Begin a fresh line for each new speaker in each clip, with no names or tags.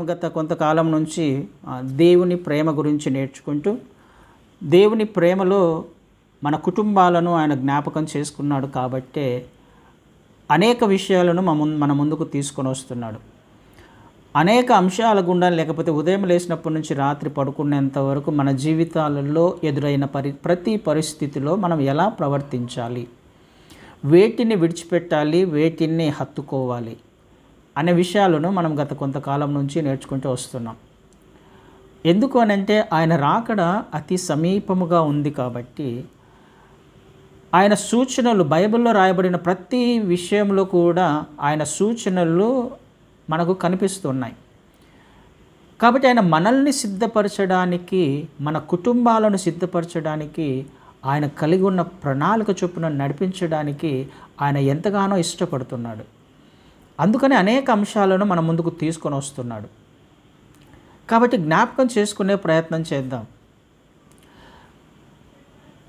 మనం గత కొంతకాలం నుంచి దేవుని ప్రేమ గురించి నేర్చుకుంటూ, దేవుని ప్రేమలో మన కుటుంబాలను ఆయన జ్ఞాపకం చేసుకున్నాడు కాబట్టే అనేక విషయాలను మన ముందుకు తీసుకొని వస్తున్నాడు. అనేక అంశాల గుండా, లేకపోతే ఉదయం లేచినప్పటి నుంచి రాత్రి పడుకునేంత వరకు మన జీవితాలలో ఎదురైన ప్రతి పరిస్థితిలో మనం ఎలా ప్రవర్తించాలి, వేటిని విడిచిపెట్టాలి, వేటిని హత్తుకోవాలి అనే విషయాలను మనం గత కొంతకాలం నుంచి నేర్చుకుంటూ వస్తున్నాం. ఎందుకు అనంటే ఆయన రాకడ అతి సమీపముగా ఉంది కాబట్టి ఆయన సూచనలు, బైబిల్లో రాయబడిన ప్రతి విషయంలో కూడా ఆయన సూచనలు మనకు కనిపిస్తున్నాయి. కాబట్టి ఆయన మనల్ని సిద్ధపరచడానికి, మన కుటుంబాలను సిద్ధపరచడానికి, ఆయన కలిగి ఉన్న ప్రణాళిక చొప్పున నడిపించడానికి ఆయన ఎంతగానో ఇష్టపడుతున్నాడు. అందుకని అనేక అంశాలను మన ముందుకు తీసుకొని వస్తున్నాడు. కాబట్టి జ్ఞాపకం చేసుకునే ప్రయత్నం చేద్దాం.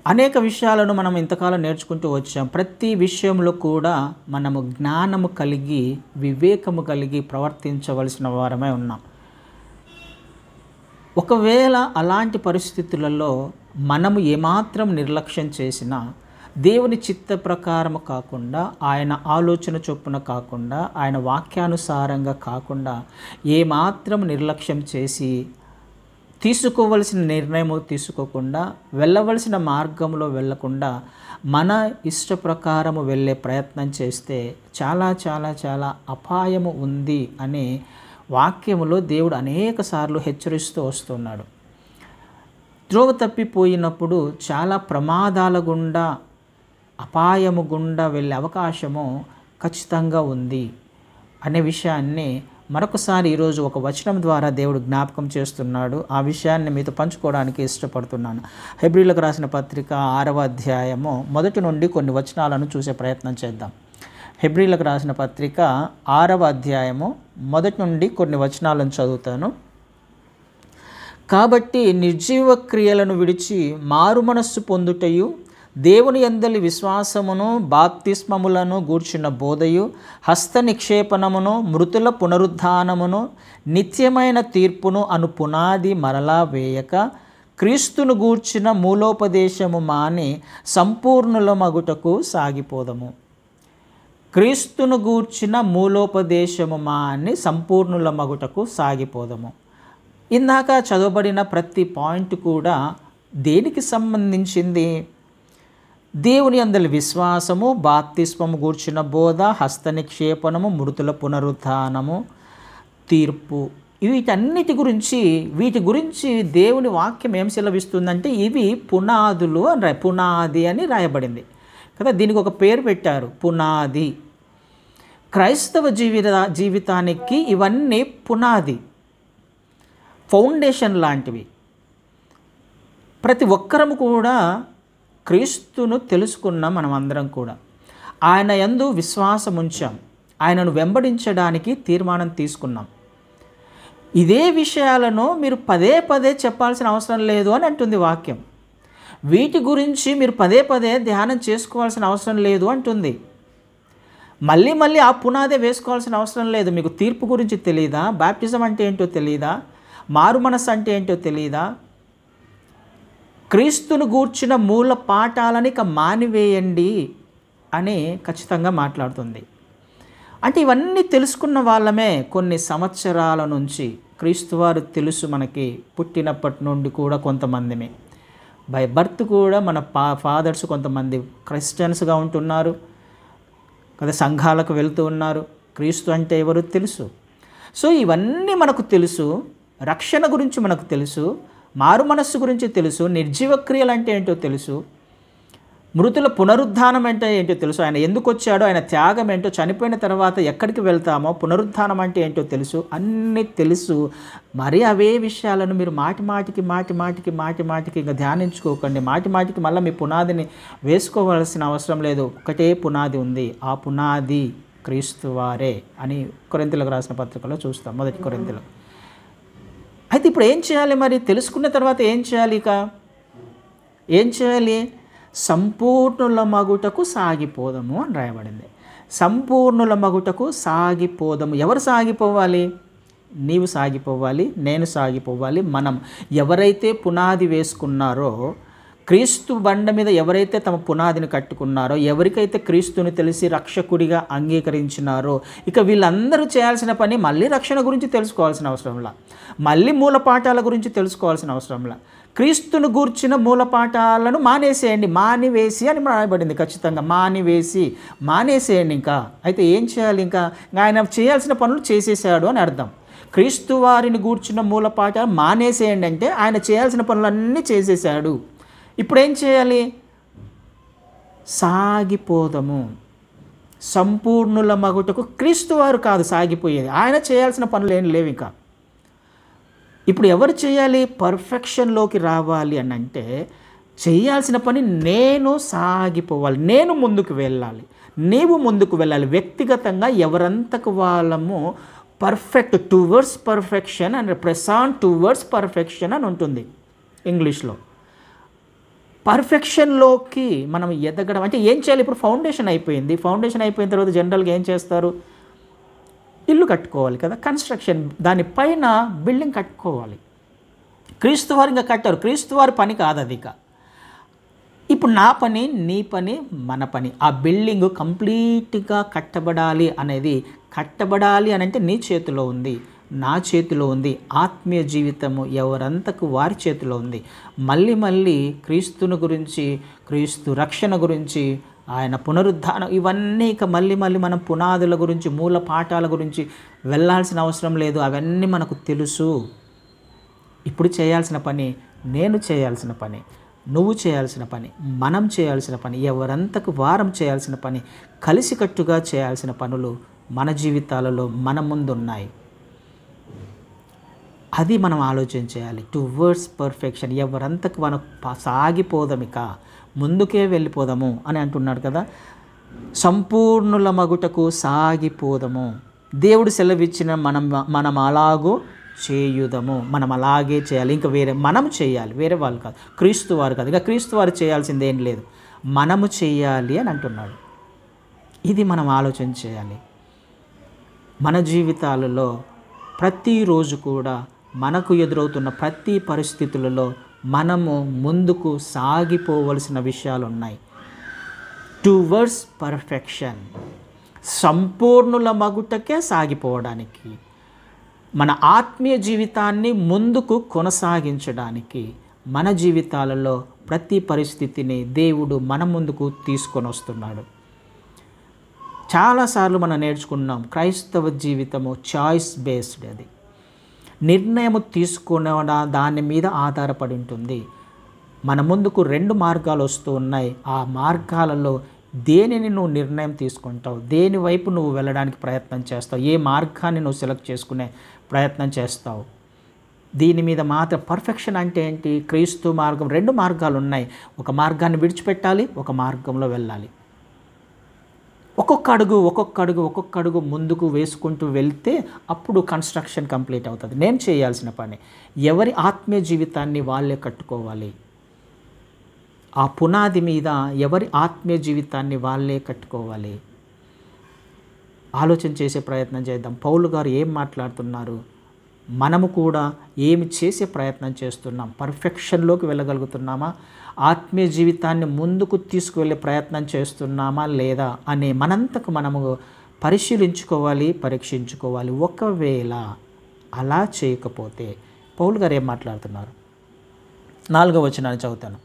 అనేక విషయాలను మనం ఇంతకాలం నేర్చుకుంటూ వచ్చాం. ప్రతి విషయంలో కూడా మనము జ్ఞానము కలిగి, వివేకము కలిగి ప్రవర్తించవలసిన వారమే ఉన్నాం. ఒకవేళ అలాంటి పరిస్థితులలో మనము ఏమాత్రం నిర్లక్ష్యం చేసినా, దేవుని చిత్త ప్రకారము కాకుండా, ఆయన ఆలోచన చొప్పున కాకుండా, ఆయన వాక్యానుసారంగా కాకుండా ఏమాత్రం నిర్లక్ష్యం చేసి, తీసుకోవలసిన నిర్ణయము తీసుకోకుండా, వెళ్ళవలసిన మార్గంలో వెళ్ళకుండా మన ఇష్ట ప్రకారము వెళ్ళే ప్రయత్నం చేస్తే చాలా చాలా చాలా అపాయము ఉంది అని వాక్యములో దేవుడు అనేక సార్లు హెచ్చరిస్తూ వస్తున్నాడు. త్రోవ తప్పిపోయినప్పుడు చాలా ప్రమాదాల గుండా, అపాయము గుండా వెళ్ళే అవకాశము ఖచ్చితంగా ఉంది అనే విషయాన్ని మరొకసారి ఈరోజు ఒక వచనం ద్వారా దేవుడు జ్ఞాపకం చేస్తున్నాడు. ఆ విషయాన్ని మీతో పంచుకోవడానికి ఇష్టపడుతున్నాను. హెబ్రీలకు రాసిన పత్రిక 6వ అధ్యాయము 1 నుండి కొన్ని వచనాలను చూసే ప్రయత్నం చేద్దాం. హెబ్రీలకు రాసిన పత్రిక 6వ అధ్యాయము 1 నుండి కొన్ని వచనాలను చదువుతాను. కాబట్టి నిర్జీవ క్రియలను విడిచి మారు మనస్సు పొందుటయు, దేవుని యందలి విశ్వాసమును, బాప్తిస్మములను గూర్చిన బోధయు, హస్త నిక్షేపణమును, మృతుల పునరుద్ధానమును, నిత్యమైన తీర్పును అను పునాది మరలా వేయక, క్రీస్తును గూర్చిన మూలోపదేశము మాని సంపూర్ణుల మగుటకు సాగిపోదము. క్రీస్తును గూర్చిన మూలోపదేశము మాని సంపూర్ణుల మగుటకు సాగిపోదము. ఇందాక చదవబడిన ప్రతి పాయింట్ కూడా దేనికి సంబంధించింది? దేవుని అందలి విశ్వాసము, బాప్తిస్మము గూర్చిన బోధ, హస్త నిక్షేపణము, మృతుల పునరుద్ధానము, తీర్పు, వీటి గురించి దేవుని వాక్యం ఏం సెలవిస్తుందంటే ఇవి పునాదులు అని, పునాది అని రాయబడింది కదా. దీనికి ఒక పేరు పెట్టారు, పునాది. క్రైస్తవ జీవితానికి ఇవన్నీ పునాది, ఫౌండేషన్ లాంటివి. ప్రతి ఒక్కరము కూడా క్రీస్తును తెలుసుకున్నాం. మనం అందరం కూడా ఆయన యందు విశ్వాసం ఉంచాం, ఆయనను వెంబడించడానికి తీర్మానం తీసుకున్నాం. ఇదే విషయాలను మీరు పదే పదే చెప్పాల్సిన అవసరం లేదు అని అంటుంది వాక్యం. వీటి గురించి మీరు పదే పదే ధ్యానం చేసుకోవాల్సిన అవసరం లేదు అంటుంది. మళ్ళీ మళ్ళీ ఆ పునాదే వేసుకోవాల్సిన అవసరం లేదు. మీకు తీర్పు గురించి తెలియదా? బాప్టిజం అంటే ఏంటో తెలియదా? మారు మనస్సు అంటే ఏంటో తెలియదా? క్రీస్తును గూర్చిన మూల పాఠాలని ఇక మానివేయండి అని ఖచ్చితంగా మాట్లాడుతుంది. అంటే ఇవన్నీ తెలుసుకున్న వాళ్ళమే కొన్ని సంవత్సరాల నుంచి. క్రీస్తు వారు తెలుసు మనకి పుట్టినప్పటి నుండి కూడా కొంతమందిమే. బై బర్త్ కూడా మన ఫాదర్స్ కొంతమంది క్రిస్టియన్స్గా ఉంటున్నారు కదా, సంఘాలకు వెళ్తూ ఉన్నారు. క్రీస్తు అంటే ఎవరు తెలుసు. సో ఇవన్నీ మనకు తెలుసు. రక్షణ గురించి మనకు తెలుసు, మారు మనస్సు గురించి తెలుసు, నిర్జీవ క్రియలు అంటే ఏంటో తెలుసు, మృతుల పునరుద్ధానం అంటే ఏంటో తెలుసు, ఆయన ఎందుకు వచ్చాడో, ఆయన త్యాగం ఏంటో, చనిపోయిన తర్వాత ఎక్కడికి వెళ్తామో, పునరుద్ధానం అంటే ఏంటో తెలుసు, అన్నీ తెలుసు. మరి అవే విషయాలను మీరు మాటిమాటికి ఇంకా ధ్యానించుకోకండి. మాటిమాటికి మళ్ళీ మీ పునాదిని వేసుకోవాల్సిన అవసరం లేదు. ఒకటే పునాది ఉంది, ఆ పునాది క్రీస్తు వారే అని కొరింథీయులకు రాసిన పత్రికలో చూస్తాం, 1 కొరింథీయులు. అయితే ఇప్పుడు ఏం చేయాలి? మరి తెలుసుకున్న తర్వాత ఏం చేయాలి? ఏం చేయాలి? సంపూర్ణుల మగుటకు సాగిపోదము అని రాయబడింది. సంపూర్ణుల మగుటకు సాగిపోదము. ఎవరు సాగిపోవాలి? నీవు సాగిపోవాలి, నేను సాగిపోవాలి. మనం ఎవరైతే పునాది వేసుకున్నారో, క్రీస్తు బండ మీద ఎవరైతే తమ పునాదిని కట్టుకున్నారో, ఎవరికైతే క్రీస్తుని తెలిసి రక్షకుడిగా అంగీకరించినారో, ఇక వీళ్ళందరూ చేయాల్సిన పని మళ్ళీ రక్షణ గురించి తెలుసుకోవాల్సిన అవసరంలా, మళ్ళీ మూలపాఠాల గురించి తెలుసుకోవాల్సిన అవసరంలా, క్రీస్తును గూర్చిన మూలపాఠాలను మానేసేయండి. మానివేసి అని రాయబడింది. ఖచ్చితంగా మానేసేయండి. ఇంకా అయితే ఏం చేయాలి? ఇంకా ఆయన చేయాల్సిన పనులు చేసేసాడు అని అర్థం. క్రీస్తు వారిని గూర్చిన మూలపాఠాలు మానేసేయండి అంటే ఆయన చేయాల్సిన పనులన్నీ చేసేసాడు. ఇప్పుడు ఏం చేయాలి? సాగిపోదాము. సంపూర్ణుల మగుటకు క్రీస్తు వారు కాదు సాగిపోయేది, ఆయన చేయాల్సిన పనులు ఏం లేవు. ఇంకా ఇప్పుడు ఎవరు చేయాలి? పర్ఫెక్షన్లోకి రావాలి అని అంటే చేయాల్సిన పని నేను సాగిపోవాలి, నేను ముందుకు వెళ్ళాలి, నీవు ముందుకు వెళ్ళాలి. వ్యక్తిగతంగా ఎవరంతకు వాళ్ళము perfect, towards perfection and press on towards perfection అని ఉంటుంది ఇంగ్లీష్లో. పర్ఫెక్షన్లోకి మనం ఎదగడం అంటే ఏం చేయాలి? ఇప్పుడు ఫౌండేషన్ అయిపోయింది. ఫౌండేషన్ అయిపోయిన తర్వాత జనరల్గా ఏం చేస్తారు? ఇల్లు కట్టుకోవాలి కదా, కన్స్ట్రక్షన్, దానిపైన బిల్డింగ్ కట్టుకోవాలి. క్రీస్తు వారు ఇంకా కట్టారు, క్రీస్తు వారి పని కాదు అది. ఇక ఇప్పుడు నా పని, నీ పని, మన పని. ఆ బిల్డింగ్ కంప్లీట్గా కట్టబడాలి అని అంటే నీ చేతిలో ఉంది, నా చేతిలో ఉంది. ఆత్మీయ జీవితము ఎవరంతకు వారి చేతిలో ఉంది. మళ్ళీ క్రీస్తుని గురించి, క్రీస్తు రక్షణ గురించి, ఆయన పునరుద్ధానం, ఇవన్నీ ఇక మళ్ళీ మనం పునాదుల గురించి, మూల పాఠాల గురించి వెళ్ళాల్సిన అవసరం లేదు. అవన్నీ మనకు తెలుసు. ఇప్పుడు చేయాల్సిన పని, నేను చేయాల్సిన పని, నువ్వు చేయాల్సిన పని, మనం చేయాల్సిన పని, ఎవరంతకు వారం చేయాల్సిన పని, కలిసికట్టుగా చేయాల్సిన పనులు మన జీవితాలలో మన ముందున్నాయి. అది మనం ఆలోచన చేయాలి. టువర్డ్స్ పర్ఫెక్షన్, ఎవరంతకు మనం సాగిపోదాం, ఇక ముందుకే వెళ్ళిపోదాము అని అంటున్నాడు కదా. సంపూర్ణుల మగుటకు సాగిపోదాము. దేవుడు సెలవిచ్చిన మనం అలాగూ చేయుదము. మనం అలాగే చేయాలి. ఇంకా మనం చేయాలి, వేరే వాళ్ళు కాదు, క్రీస్తు వారు కాదు. ఇక క్రీస్తు వారు చేయాల్సింది ఏం లేదు, మనము చేయాలి అని అంటున్నాడు. ఇది మనం ఆలోచన చేయాలి. మన జీవితాలలో ప్రతిరోజు కూడా మనకు ఎదురవుతున్న ప్రతి పరిస్థితులలో మనము ముందుకు సాగిపోవలసిన విషయాలు ఉన్నాయి. టువర్డ్స్ పర్ఫెక్షన్, సంపూర్ణుల మగుటకే సాగిపోవడానికి, మన ఆత్మీయ జీవితాన్ని ముందుకు కొనసాగించడానికి, మన జీవితాలలో ప్రతి పరిస్థితిని దేవుడు మన ముందుకు తీసుకొని వస్తున్నాడు. చాలాసార్లు మనం నేర్చుకున్నాం, క్రైస్తవ జీవితము చాయిస్ బేస్డ్. అది నిర్ణయం తీసుకునే దాని మీద ఆధారపడి ఉంటుంది. మన ముందుకు 2 మార్గాలు వస్తూ ఉన్నాయి. ఆ మార్గాలలో దేనిని నువ్వు నిర్ణయం తీసుకుంటావు, దేని వైపు నువ్వు వెళ్ళడానికి ప్రయత్నం చేస్తావు, ఏ మార్గాన్ని నువ్వు సెలెక్ట్ చేసుకునే ప్రయత్నం చేస్తావు. దీని మీద మాత్రం పర్ఫెక్షన్ అంటే ఏంటి? క్రీస్తు మార్గం, 2 మార్గాలు ఉన్నాయి. ఒక మార్గాన్ని విడిచిపెట్టాలి, ఒక మార్గంలో వెళ్ళాలి. ఒక్కొక్క అడుగు ముందుకు వేసుకుంటూ వెళ్తే అప్పుడు కన్స్ట్రక్షన్ కంప్లీట్ అవుతుంది. నేను చేయాల్సిన పని, ఎవరి ఆత్మీయ జీవితాన్ని వాళ్ళే కట్టుకోవాలి. ఆ పునాది మీద ఎవరి ఆత్మీయ జీవితాన్ని వాళ్ళే కట్టుకోవాలి. ఆలోచన చేసే ప్రయత్నం చేద్దాం. పౌలు గారు ఏం మాట్లాడుతున్నారు, మనము కూడా ఏమి చేసే ప్రయత్నం చేస్తున్నాం, పర్ఫెక్షన్లోకి వెళ్ళగలుగుతున్నామా, ఆత్మీయ జీవితాన్ని ముందుకు తీసుకువెళ్ళే ప్రయత్నం చేస్తున్నామా లేదా అనే మనంతకు మనము పరిశీలించుకోవాలి, పరీక్షించుకోవాలి. ఒకవేళ అలా చేయకపోతే పౌలు గారు ఏం మాట్లాడుతున్నారు? 4వ వచనాన్ని చదువుతాను.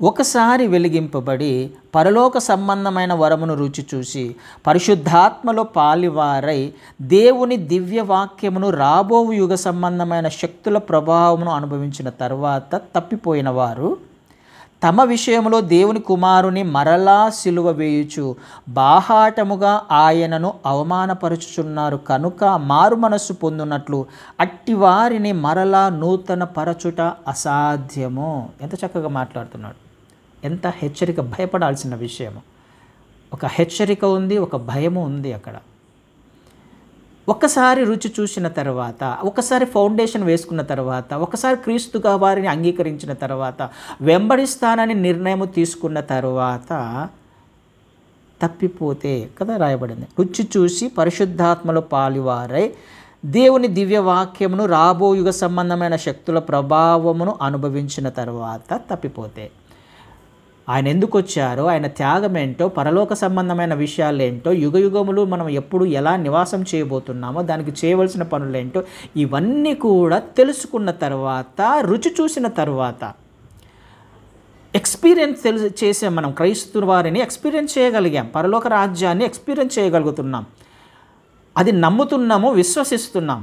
ఒకసారి వెలిగింపబడి పరలోక సంబంధమైన వరమును రుచి చూసి పరిశుద్ధాత్మలో పాలివారై దేవుని దివ్య వాక్యమును రాబో యుగ సంబంధమైన శక్తుల ప్రభావమును అనుభవించిన తర్వాత తప్పిపోయిన వారు తమ విషయంలో దేవుని కుమారుని మరలా సిలువ వేయుచు బాహాటముగా ఆయనను అవమానపరచుచున్నారు కనుక మారు మనస్సు పొందునట్లు అట్టి వారిని మరలా నూతన పరచుట అసాధ్యము. ఎంత చక్కగా మాట్లాడుతున్నాడు, ఎంత హెచ్చరిక, భయపడాల్సిన విషయము. ఒక హెచ్చరిక ఉంది, ఒక భయము ఉంది అక్కడ. ఒక్కసారి రుచి చూసిన తర్వాత, ఒకసారి ఫౌండేషన్ వేసుకున్న తర్వాత, ఒకసారి క్రీస్తుగా వారిని అంగీకరించిన తర్వాత, వెంబడిస్తానని నిర్ణయం తీసుకున్న తర్వాత తప్పిపోతే కదా రాయబడింది. రుచి చూసి పరిశుద్ధాత్మలో పాలివారై దేవుని దివ్య వాక్యమును రాబో యుగ సంబంధమైన శక్తుల ప్రభావమును అనుభవించిన తర్వాత తప్పిపోతే, ఆయన ఎందుకు వచ్చారో, ఆయన త్యాగం ఏంటో, పరలోక సంబంధమైన విషయాలు ఏంటో, యుగయుగములు మనం ఎప్పుడు ఎలా నివాసం చేయబోతున్నామో, దానికి చేయవలసిన పనులేంటో, ఇవన్నీ కూడా తెలుసుకున్న తర్వాత, రుచి చూసిన తర్వాత, ఎక్స్పీరియన్స్ చేసాం. మనం క్రైస్తవ వారిని ఎక్స్పీరియన్స్ చేయగలిగాం, పరలోక రాజ్యాన్ని ఎక్స్పీరియన్స్ చేయగలుగుతున్నాం. అది నమ్ముతున్నాము, విశ్వసిస్తున్నాం.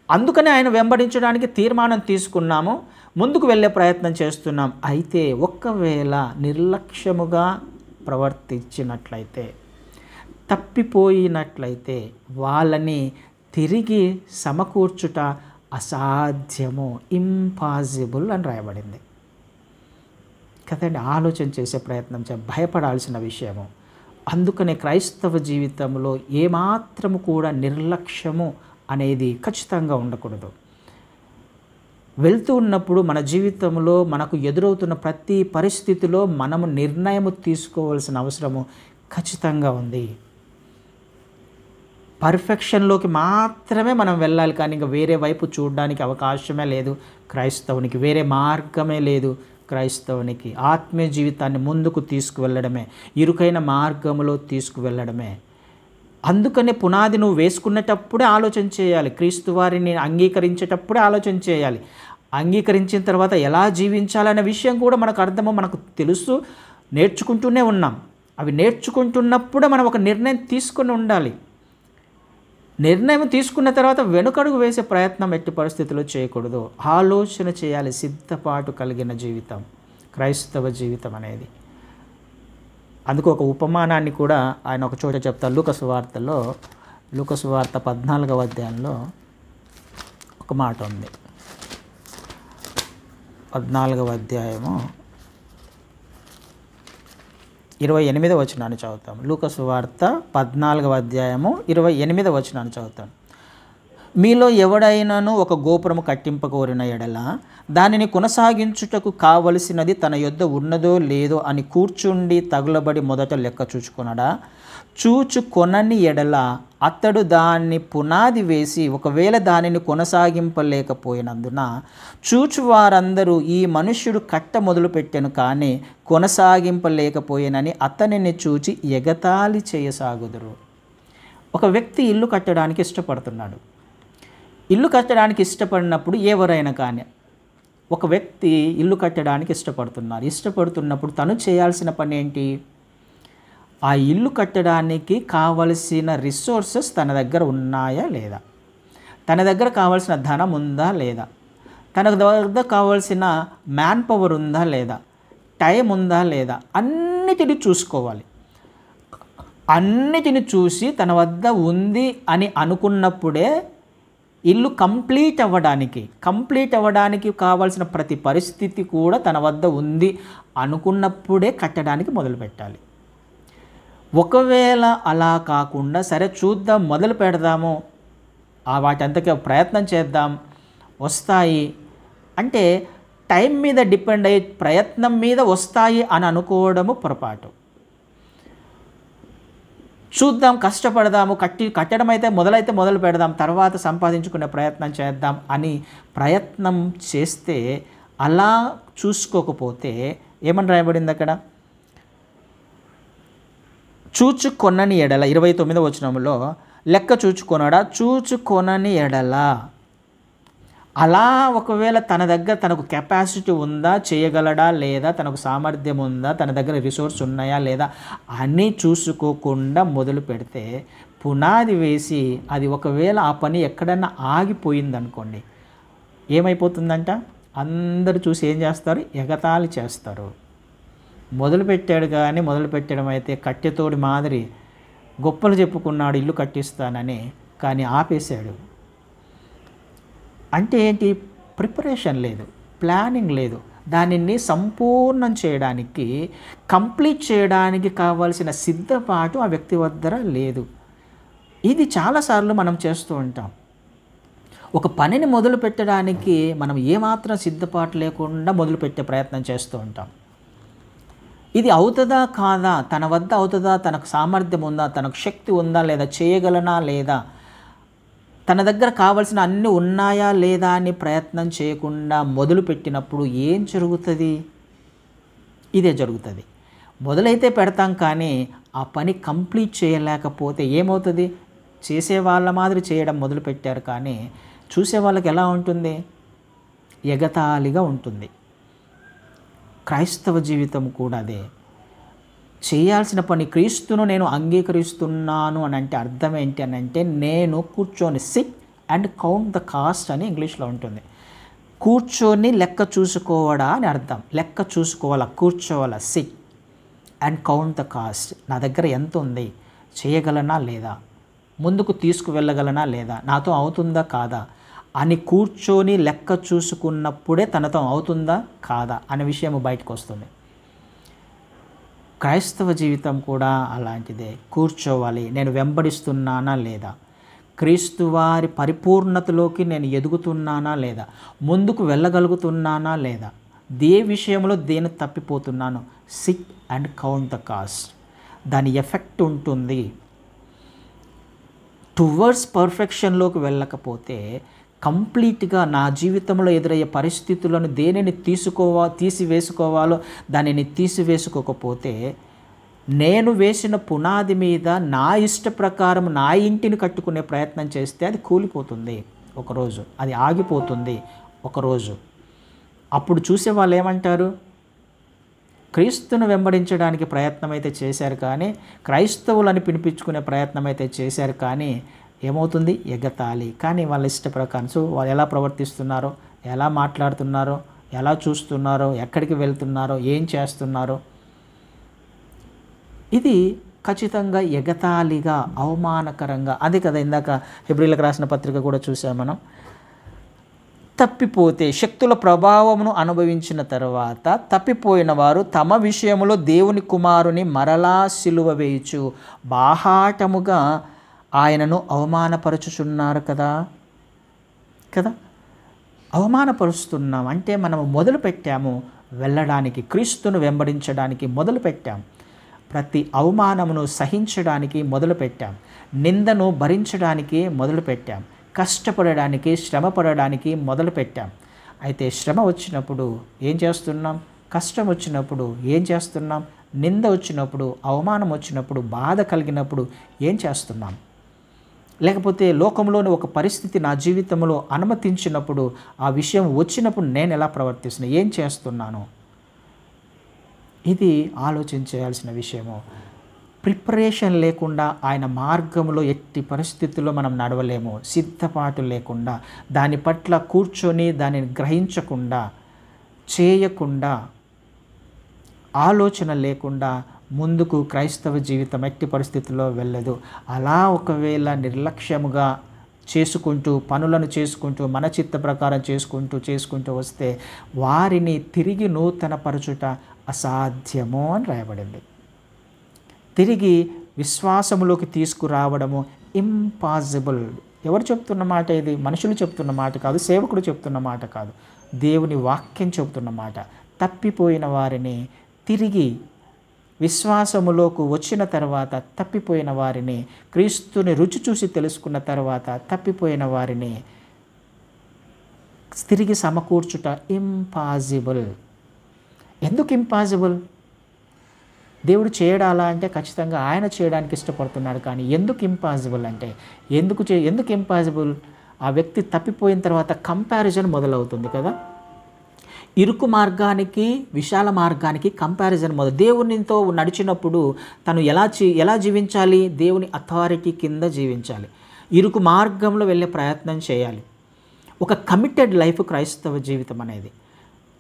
అందుకనే ఆయన వెంబడించడానికి తీర్మానం తీసుకున్నాము, ముందుకు వెళ్ళే ప్రయత్నం చేస్తున్నాం. అయితే ఒక్కవేళ నిర్లక్ష్యముగా ప్రవర్తించినట్లయితే, తప్పిపోయినట్లయితే వాళ్ళని తిరిగి సమకూర్చుట అసాధ్యము, ఇంపాసిబుల్ అని రాయబడింది కదండి. ఆలోచన చేసే ప్రయత్నం భయపడాల్సిన విషయము. అందుకనే క్రైస్తవ జీవితంలో ఏమాత్రము కూడా నిర్లక్ష్యము అనేది ఖచ్చితంగా ఉండకూడదు. వెళ్తూ ఉన్నప్పుడు మన జీవితంలో మనకు ఎదురవుతున్న ప్రతి పరిస్థితిలో మనము నిర్ణయం తీసుకోవాల్సిన అవసరము ఖచ్చితంగా ఉంది. పర్ఫెక్షన్లోకి మాత్రమే మనం వెళ్ళాలి, కానీ ఇంకా వేరే వైపు చూడడానికి అవకాశమే లేదు క్రైస్తవునికి, వేరే మార్గమే లేదు క్రైస్తవునికి. ఆత్మీయ జీవితాన్ని ముందుకు తీసుకువెళ్ళడమే, ఇరుకైన మార్గంలో తీసుకువెళ్ళడమే. అందుకనే పునాది నువ్వు వేసుకునేటప్పుడే ఆలోచన చేయాలి, క్రీస్తు వారిని అంగీకరించేటప్పుడే ఆలోచన చేయాలి. అంగీకరించిన తర్వాత ఎలా జీవించాలనే విషయం కూడా మనకు అర్థమో, మనకు తెలుసు, నేర్చుకుంటూనే ఉన్నాం. అవి నేర్చుకుంటున్నప్పుడే మనం ఒక నిర్ణయం తీసుకొని ఉండాలి. నిర్ణయం తీసుకున్న తర్వాత వెనుకడుగు వేసే ప్రయత్నం ఎట్టి పరిస్థితుల్లో చేయకూడదు. ఆలోచన చేయాలి. సిద్ధపాటు కలిగిన జీవితం క్రైస్తవ జీవితం అనేది. అందుకు ఒక ఉపమానాన్ని కూడా ఆయన ఒక చోట చెప్తారు. లూకాసు వార్తలో, లూకాసు వార్త 14వ అధ్యాయంలో ఒక మాట ఉంది. 14వ అధ్యాయము 28వ వచనాన్ని చదువుతాం. లూకాసు వార్త 14వ అధ్యాయము 28వ వచనాన్ని చదువుతాం. మీలో ఎవడైనాను ఒక గోపురము కట్టింపకోరిన ఎడల దానిని కొనసాగించుటకు కావలసినది తన యొద్ద ఉన్నదో లేదో అని కూర్చుండి తగులబడి మొదట లెక్క చూచుకొనడా? చూచుకొనని ఎడల అతడు దాన్ని పునాది వేసి ఒకవేళ దానిని కొనసాగింపలేకపోయినందున చూచువారందరూ ఈ మనుష్యుడు కట్ట మొదలుపెట్టెను కానీ కొనసాగింపలేకపోయినని అతనిని చూచి ఎగతాళి చేయసాగుదురు. ఒక వ్యక్తి ఇల్లు కట్టడానికి ఇష్టపడుతున్నాడు. ఇల్లు కట్టడానికి ఇష్టపడినప్పుడు ఎవరైనా కానీ ఒక వ్యక్తి ఇల్లు కట్టడానికి ఇష్టపడుతున్నప్పుడు తను చేయాల్సిన పని ఏంటి? ఆ ఇల్లు కట్టడానికి కావలసిన రిసోర్సెస్ తన దగ్గర ఉన్నాయా లేదా, తన దగ్గర కావాల్సిన ధనం ఉందా లేదా, తన దగ్గర కావాల్సిన మ్యాన్ పవర్ ఉందా లేదా, టైం ఉందా లేదా, అన్నిటిని చూసుకోవాలి. అన్నిటిని చూసి తన వద్ద ఉంది అని అనుకున్నప్పుడే ఇల్లు కంప్లీట్ అవ్వడానికి కావాల్సిన ప్రతి పరిస్థితి కూడా తన వద్ద ఉంది అనుకున్నప్పుడే కట్టడానికి మొదలుపెట్టాలి. ఒకవేళ అలా కాకుండా సరే చూద్దాం, మొదలు పెడదాము, వాటంతకే ప్రయత్నం చేద్దాం, వస్తాయి అంటే టైం మీద డిపెండ్ అయ్యి ప్రయత్నం మీద వస్తాయి అని అనుకోవడము పొరపాటు. చూద్దాం, కష్టపడదాము, కట్టడం అయితే మొదలు పెడదాం, తర్వాత సంపాదించుకునే ప్రయత్నం చేద్దాం అని ప్రయత్నం చేస్తే, అలా చూసుకోకపోతే ఏమని రాయబడింది అక్కడ? చూచుకొనని ఎడల 29వ వచనంలో లెక్క చూచుకొనడా? చూచుకొనని ఎడల. అలా ఒకవేళ తన దగ్గర తనకు కెపాసిటీ ఉందా, చేయగలడా లేదా, తనకు సామర్థ్యం ఉందా, తన దగ్గర రిసోర్స్ ఉన్నాయా లేదా అని చూసుకోకుండా మొదలు పెడితే, పునాది వేసి అది ఒకవేళ ఆ పని ఎక్కడన్నా ఆగిపోయిందనుకోండి, ఏమైపోతుందంట? అందరూ చూసి ఏం చేస్తారు? ఎగతాళి చేస్తారు. మొదలుపెట్టాడు కానీ మొదలు పెట్టడం అయితే కట్టెతోడి మాదిరి గొప్పలు చెప్పుకున్నాడు ఇల్లు కట్టిస్తానని, కానీ ఆపేశాడు. అంటే ఏంటి? ప్రిపరేషన్ లేదు, ప్లానింగ్ లేదు. దానిని సంపూర్ణం చేయడానికి, కంప్లీట్ చేయడానికి కావాల్సిన సిద్ధపాటు ఆ వ్యక్తి వద్ద లేదు. ఇది చాలాసార్లు మనం చేస్తూ ఉంటాం. ఒక పనిని మొదలు పెట్టడానికి మనం ఏమాత్రం సిద్ధపాటు లేకుండా మొదలుపెట్టే ప్రయత్నం చేస్తూ ఉంటాం. ఇది అవుతుందా కాదా, తన వద్ద అవుతుందా, తనకు సామర్థ్యం ఉందా, తనకు శక్తి ఉందా లేదా, చేయగలనా లేదా, తన దగ్గర కావాల్సిన అన్నీ ఉన్నాయా లేదా అని ప్రయత్నం చేయకుండా మొదలుపెట్టినప్పుడు ఏం జరుగుతుంది? ఇదే జరుగుతుంది. మొదలైతే పెడతాం కానీ ఆ పని కంప్లీట్ చేయలేకపోతే ఏమవుతుంది? చేసే వాళ్ళ మాదిరి చేయడం మొదలుపెట్టారు కానీ చూసే వాళ్ళకి ఎలా ఉంటుంది? ఎగతాళిగా ఉంటుంది. క్రైస్తవ జీవితం కూడా అదే. చేయాల్సిన పని, క్రీస్తును నేను అంగీకరిస్తున్నాను అని అంటే అర్థం ఏంటి అని అంటే, నేను కూర్చొని SIT and count the cost అని ఇంగ్లీష్లో ఉంటుంది. కూర్చొని లెక్క చూసుకోవడా అని అర్థం. లెక్క చూసుకోవాలా, కూర్చోవాలా, sit and count the cost. నా దగ్గర ఎంత ఉంది, చేయగలనా లేదా, ముందుకు తీసుకువెళ్ళగలనా లేదా, నాతో అవుతుందా కాదా అని కూర్చొని లెక్క చూసుకున్నప్పుడే తనతో అవుతుందా కాదా అనే విషయం బయటకు వస్తుంది. క్రైస్తవ జీవితం కూడా అలాంటిదే. కూర్చోవాలి, నేను వెంబడిస్తున్నానా లేదా, క్రీస్తు వారి పరిపూర్ణతలోకి నేను ఎదుగుతున్నానా లేదా, ముందుకు వెళ్ళగలుగుతున్నానా లేదా, ఏ విషయంలో దేని తప్పిపోతున్నాను. Sit and count the cost. దాని ఎఫెక్ట్ ఉంటుంది. టువర్డ్స్ పర్ఫెక్షన్లోకి వెళ్ళకపోతే కంప్లీట్గా నా జీవితంలో ఎదురయ్యే పరిస్థితులను దేనిని తీసివేసుకోవాలో దానిని తీసివేసుకోకపోతే, నేను వేసిన పునాది మీద నా ఇష్ట ప్రకారం నా ఇంటిని కట్టుకునే ప్రయత్నం చేస్తే అది కూలిపోతుంది ఒకరోజు, అది ఆగిపోతుంది ఒకరోజు. అప్పుడు చూసే వాళ్ళు ఏమంటారు? క్రీస్తును వెంబడించడానికి ప్రయత్నం అయితే చేశారు కానీ, క్రైస్తవులని పిలిపించుకునే ప్రయత్నం అయితే చేశారు కానీ ఏమవుతుంది? ఎగతాళి. కానీ వాళ్ళ ఇష్ట ప్రకారం. సో వాళ్ళు ఎలా ప్రవర్తిస్తున్నారో, ఎలా మాట్లాడుతున్నారో, ఎలా చూస్తున్నారో, ఎక్కడికి వెళ్తున్నారో, ఏం చేస్తున్నారో, ఇది ఖచ్చితంగా ఎగతాళిగా, అవమానకరంగా. అదే కదా ఇందాక హెబ్రీలకు రాసిన పత్రిక కూడా చూసాం మనం. తప్పిపోతే, శక్తుల ప్రభావమును అనుభవించిన తర్వాత తప్పిపోయిన వారు తమ విషయంలో దేవుని కుమారుని మరలా సిలువ వేయుచు బాహాటముగా ఆయనను అవమానపరచుచున్నారు కదా. అవమానపరుస్తున్నాం అంటే మనము మొదలుపెట్టాము వెళ్ళడానికి, క్రీస్తును వెంబడించడానికి మొదలుపెట్టాం. ప్రతి అవమానమును సహించడానికి మొదలుపెట్టాం. నిందను భరించడానికి మొదలుపెట్టాం. కష్టపడడానికి, శ్రమ పడడానికి మొదలుపెట్టాం. అయితే శ్రమ వచ్చినప్పుడు ఏం చేస్తున్నాం? కష్టం వచ్చినప్పుడు ఏం చేస్తున్నాం? నింద వచ్చినప్పుడు, అవమానం వచ్చినప్పుడు, బాధ కలిగినప్పుడు ఏం చేస్తున్నాం? లేకపోతే లోకంలోని ఒక పరిస్థితి నా జీవితంలో అనుమతించినప్పుడు, ఆ విషయం వచ్చినప్పుడు నేను ఎలా ప్రవర్తిస్తున్నా, ఏం చేస్తున్నాను? ఇది ఆలోచించాల్సిన విషయము. ప్రిపరేషన్ లేకుండా ఆయన మార్గంలో ఎట్టి పరిస్థితుల్లో మనం నడవలేము. సిద్ధపాటు లేకుండా, దాని పట్ల కూర్చొని దానిని గ్రహించకుండా, చేయకుండా, ఆలోచన లేకుండా ముందుకు క్రైస్తవ జీవితం ఎట్టి పరిస్థితుల్లో వెళ్ళదు. అలా ఒకవేళ నిర్లక్ష్యముగా చేసుకుంటూ, పనులను చేసుకుంటూ, మన చిత్త ప్రకారం చేసుకుంటూ వస్తే వారిని తిరిగి నూతనపరచుట అసాధ్యము అని రాయబడింది. తిరిగి విశ్వాసములోకి తీసుకురావడము ఇంపాసిబుల్. ఎవరు చెప్తున్న మాట ఇది? మనుషులు చెప్తున్న మాట కాదు, సేవకుడు చెప్తున్న మాట కాదు, దేవుని వాక్యం చెబుతున్న మాట. తప్పిపోయిన వారిని తిరిగి విశ్వాసములోకి వచ్చిన తర్వాత, తప్పిపోయిన వారిని క్రీస్తుని రుచి చూసి తెలుసుకున్న తర్వాత తప్పిపోయిన వారిని తిరిగి సమకూర్చుట ఇంపాసిబుల్. ఎందుకు ఇంపాసిబుల్? దేవుడు చేయడాలా అంటే ఖచ్చితంగా ఆయన చేయడానికి ఇష్టపడుతున్నాడు. కానీ ఎందుకు ఇంపాసిబుల్ అంటే, ఎందుకు ఇంపాసిబుల్? ఆ వ్యక్తి తప్పిపోయిన తర్వాత కంపారిజన్ మొదలవుతుంది కదా. ఇరుకు మార్గానికి, విశాల మార్గానికి కంపారిజన్ మొదలు. దేవునితో నడిచినప్పుడు తను ఎలా జీవించాలి? దేవుని అథారిటీ కింద జీవించాలి. ఇరుకు మార్గంలో వెళ్ళే ప్రయత్నం చేయాలి. ఒక కమిటెడ్ లైఫ్ క్రైస్తవ జీవితం అనేది.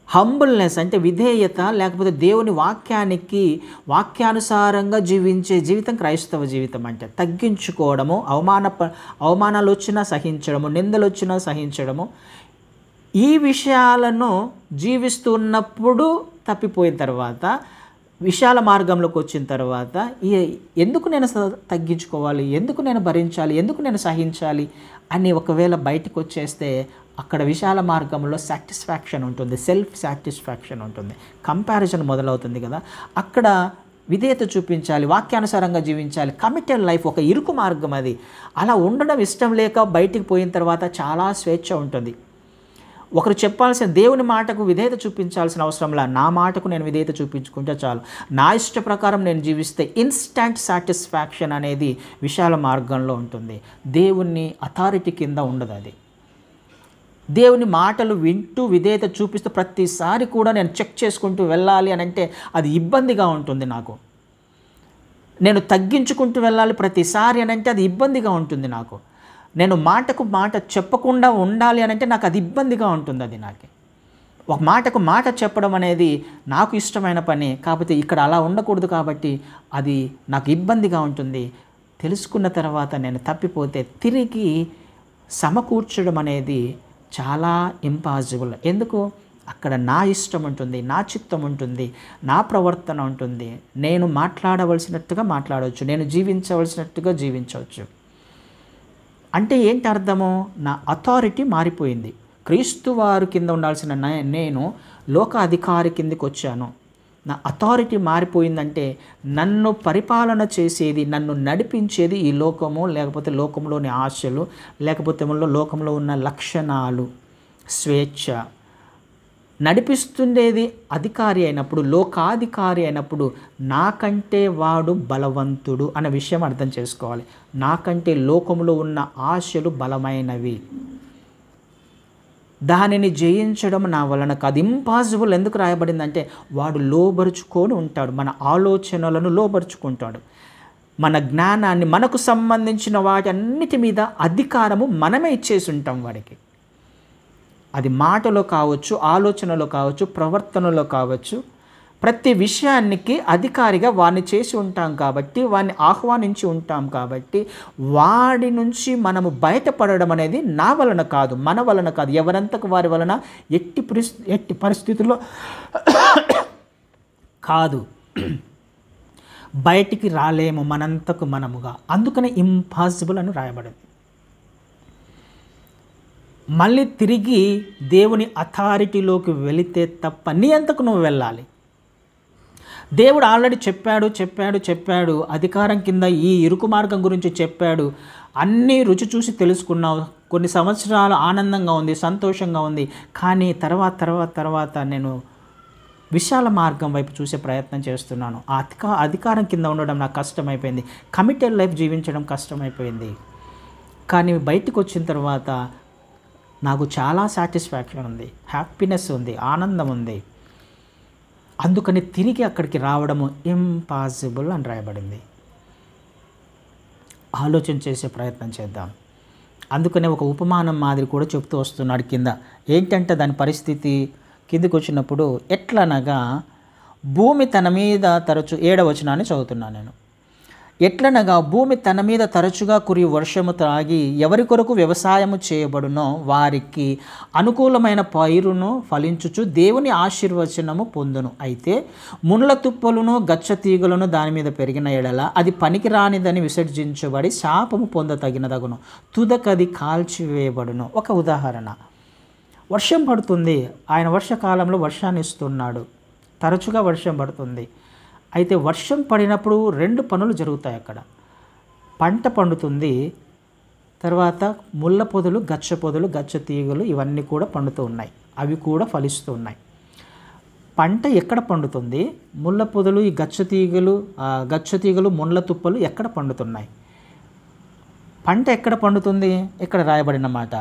హంబుల్నెస్ అంటే విధేయత, లేకపోతే దేవుని వాక్యానుసారంగా జీవించే జీవితం క్రైస్తవ జీవితం అంటే. తగ్గించుకోవడము, అవమానాలు వచ్చినా సహించడము, నిందలు వచ్చినా సహించడము, ఈ విషయాలను జీవిస్తున్నప్పుడు తప్పిపోయిన తర్వాత, విశాల మార్గంలోకి వచ్చిన తర్వాత ఎందుకు నేను తగ్గించుకోవాలి, ఎందుకు నేను భరించాలి, ఎందుకు నేను సహించాలి అని ఒకవేళ బయటకు వచ్చేస్తే అక్కడ విశాల మార్గంలో సాటిస్ఫాక్షన్ ఉంటుంది, సెల్ఫ్ సాటిస్ఫాక్షన్ ఉంటుంది. కంపారిజన్ మొదలవుతుంది కదా. అక్కడ విధేయత చూపించాలి, వాక్యానుసారంగా జీవించాలి. కమిటెడ్ లైఫ్ ఒక ఇరుకు మార్గం అది. అలా ఉండడం ఇష్టం లేక బయటికి పోయిన తర్వాత చాలా స్వేచ్ఛ ఉంటుంది. ఒకరు చెప్పాల్సిన దేవుని మాటకు విధేయత చూపించాల్సిన అవసరంలా నా మాటకు నేను విధేయత చూపించుకుంటే చాలు. నా ఇష్ట ప్రకారం నేను జీవిస్తే ఇన్స్టంట్ సాటిస్ఫాక్షన్ అనేది విశాల మార్గంలో ఉంటుంది. దేవుని అథారిటీ కింద ఉండదు అది. దేవుని మాటలు వింటూ విధేయత చూపిస్తూ ప్రతిసారి కూడా నేను చెక్ చేసుకుంటూ వెళ్ళాలి అని అంటే అది ఇబ్బందిగా ఉంటుంది నాకు. నేను తగ్గించుకుంటూ వెళ్ళాలి ప్రతిసారి అని అంటే అది ఇబ్బందిగా ఉంటుంది నాకు. నేను మాటకు మాట చెప్పకుండా ఉండాలి అని అంటే నాకు అది ఇబ్బందిగా ఉంటుంది. అది నాకు ఒక మాటకు మాట చెప్పడం అనేది నాకు ఇష్టమైన పని, కాకపోతే ఇక్కడ అలా ఉండకూడదు కాబట్టి అది నాకు ఇబ్బందిగా ఉంటుంది. తెలుసుకున్న తర్వాత నేను తప్పిపోతే తిరిగి సమకూర్చడం అనేది చాలా ఇంపాసిబుల్. ఎందుకు? అక్కడ నా ఇష్టం ఉంటుంది, నా చిత్తం ఉంటుంది, నా ప్రవర్తన ఉంటుంది. నేను మాట్లాడవలసినట్టుగా మాట్లాడవచ్చు, నేను జీవించవలసినట్టుగా జీవించవచ్చు. అంటే ఏంటి అర్థము? నా అథారిటీ మారిపోయింది. క్రీస్తు వారు కింద ఉండాల్సిన నేను లోక అధికారి కిందకి వచ్చాను. నా అథారిటీ మారిపోయిందంటే నన్ను పరిపాలన చేసేది, నన్ను నడిపించేది ఈ లోకము, లేకపోతే లోకంలోని ఆశలు, లేకపోతే లోకంలో ఉన్న లక్షణాలు, స్వేచ్ఛ. నడిపిస్తుండేది అధికారి అయినప్పుడు, లోకాధికారి అయినప్పుడు నాకంటే వాడు బలవంతుడు అనే విషయం అర్థం చేసుకోవాలి. నాకంటే లోకంలో ఉన్న ఆశలు బలమైనవి, దానిని జయించడం నా వలన కాదు. ఇంపాసిబుల్ ఎందుకు రాయబడిందంటే వాడు లోబరుచుకొని ఉంటాడు, మన ఆలోచనలను లోబరుచుకుంటాడు, మన జ్ఞానాన్ని, మనకు సంబంధించిన వాటి అన్నిటి మీద అధికారము మనమే ఇచ్చేసి ఉంటాం వాడికి. అది మాటలో కావచ్చు, ఆలోచనలో కావచ్చు, ప్రవర్తనలో కావచ్చు. ప్రతి విషయానికి అధికారిగా వాడిని చేసి ఉంటాం కాబట్టి, వాడిని ఆహ్వానించి ఉంటాం కాబట్టి, వాడి నుంచి మనము బయటపడడం అనేది నా వలన కాదు, మన వలన కాదు, ఎవరంతకు వారి వలన ఎట్టి పరిస్థితుల్లో కాదు. బయటికి రాలేము మనంతకు మనముగా. అందుకనే ఇంపాసిబుల్ అని రాయబడింది. మళ్ళీ తిరిగి దేవుని అథారిటీలోకి వెళితే తప్ప నీ అంతకు నువ్వు వెళ్ళాలి. దేవుడు ఆల్రెడీ చెప్పాడు, అధికారం కింద ఈ ఇరుకు మార్గం గురించి చెప్పాడు. అన్నీ రుచి చూసి తెలుసుకున్నావు, కొన్ని సంవత్సరాలు ఆనందంగా ఉంది, సంతోషంగా ఉంది. కానీ తర్వాత నేను విశాల మార్గం వైపు చూసే ప్రయత్నం చేస్తున్నాను. ఆ అధికారం కింద ఉండడం నాకు కష్టమైపోయింది, కమిటెడ్ లైఫ్ జీవించడం కష్టమైపోయింది. కానీ బయటకు వచ్చిన తర్వాత నాకు చాలా సాటిస్ఫాక్షన్ ఉంది, హ్యాపీనెస్ ఉంది, ఆనందం ఉంది. అందుకని తిరిగి అక్కడికి రావడము ఇంపాసిబుల్ అని రాయబడింది. ఆలోచన చేసే ప్రయత్నం చేద్దాం. అందుకనే ఒక ఉపమానం మాదిరి కూడా చెప్తూ వస్తున్నాడు కింద. ఏంటంటే దాని పరిస్థితి కిందికి వచ్చినప్పుడు ఎట్లనగా భూమి తన మీద తరచు 7వ వచనాన్ని చదువుతున్నాను నేను. ఎట్లనగా భూమి తన మీద తరచుగా కురి వర్షము త్రాగి ఎవరి కొరకు వ్యవసాయము చేయబడునో వారికి అనుకూలమైన పైరును ఫలించుచు దేవుని ఆశీర్వచనము పొందును. అయితే ముళ్ళ తుప్పలను గచ్చ తీగలను దాని మీద పెరిగిన ఎడల అది పనికి రానిదని విసర్జించబడి శాపము పొందతగినదగును, తుదకది కాల్చివేయబడును. ఒక ఉదాహరణ, వర్షం పడుతుంది, ఆయన వర్షకాలంలో వర్షాన్ని ఇస్తున్నాడు, తరచుగా వర్షం పడుతుంది. అయితే వర్షం పడినప్పుడు 2 పనులు జరుగుతాయి అక్కడ. పంట పండుతుంది, తర్వాత ముళ్ళ పొదలు, గచ్చ పొదలు, గచ్చ తీగలు ఇవన్నీ కూడా పండుతూ ఉన్నాయి, అవి కూడా ఫలిస్తూ ఉన్నాయి. పంట ఎక్కడ పండుతుంది? ముళ్ళ పొదలు, ఈ గచ్చ తీగలు, ముళ్ళ తుప్పలు ఎక్కడ పండుతున్నాయి? పంట ఎక్కడ పండుతుంది? ఇక్కడ రాయబడిన మాట,